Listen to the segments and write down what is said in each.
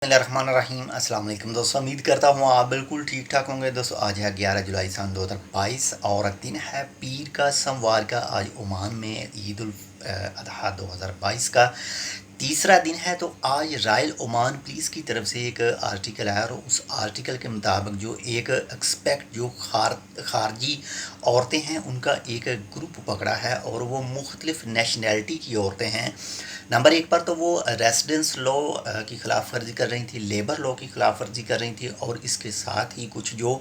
रहीम अस्सलाम वालेकुम दोस्तों, उम्मीद करता हूँ आप बिल्कुल ठीक ठाक होंगे। दोस्तों आज है 11 जुलाई सन 2022 और दिन है पीर का सोमवार का। आज ओमान में ईद उल अजहा 2022 का तीसरा दिन है। तो आज रॉयल ओमान पुलिस की तरफ से एक आर्टिकल आया और उस आर्टिकल के मुताबिक जो एक एक्सपेक्ट जो खारजी औरतें हैं उनका एक ग्रुप पकड़ा है और वो मुख्तलिफ़ नेशनैलिटी की औरतें हैं। नंबर एक पर तो वो रेसिडेंस लॉ की ख़िलाफ़ वर्जी कर रही थी, लेबर लॉ की ख़िलाफ़ वर्जी कर रही थी और इसके साथ ही कुछ जो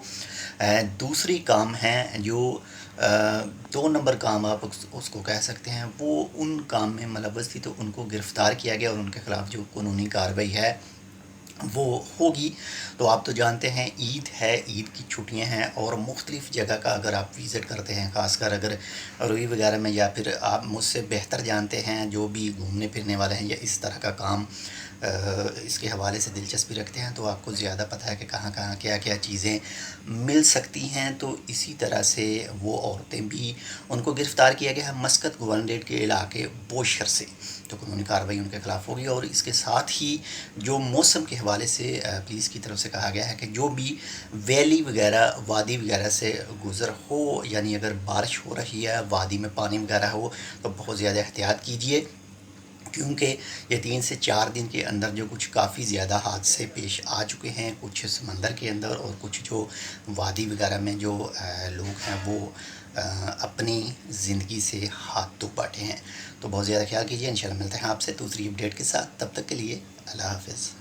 दूसरी काम हैं जो 2 नंबर काम आप उसको कह सकते हैं, वो उन काम में मुलव्वस थी। तो उनको गिरफ़्तार किया गया और उनके ख़िलाफ़ जो कानूनी कार्रवाई है वो होगी। तो आप तो जानते हैं ईद है, ईद की छुट्टियां हैं और मुख्तलिफ़ जगह का अगर आप विज़िट करते हैं, ख़ासकर अगर रोई वगैरह में, या फिर आप मुझसे बेहतर जानते हैं जो भी घूमने फिरने वाले हैं या इस तरह का काम इसके हवाले से दिलचस्पी रखते हैं, तो आपको ज़्यादा पता है कि कहाँ कहाँ क्या क्या चीज़ें मिल सकती हैं। तो इसी तरह से वो औरतें भी, उनको गिरफ़्तार किया गया है मस्कत गवर्नरेट के इलाके बोशर से। तो कानूनी कार्रवाई उनके ख़िलाफ़ होगी और इसके साथ ही जो मौसम के हवाले से पुलिस की तरफ से कहा गया है कि जो भी वैली वगैरह, वादी वगैरह से गुज़र हो, यानी अगर बारिश हो रही है, वादी में पानी वगैरह हो, तो बहुत ज़्यादा एहतियात कीजिए, क्योंकि ये 3 से 4 दिन के अंदर जो कुछ काफ़ी ज़्यादा हादसे पेश आ चुके हैं, कुछ समंदर के अंदर और कुछ जो वादी वगैरह में जो लोग हैं वो अपनी ज़िंदगी से हाथ धो बैठे हैं। तो बहुत ज़्यादा ख्याल कीजिए। इंशाल्लाह मिलते हैं आपसे दूसरी अपडेट के साथ, तब तक के लिए अल्लाह हाफ़िज़।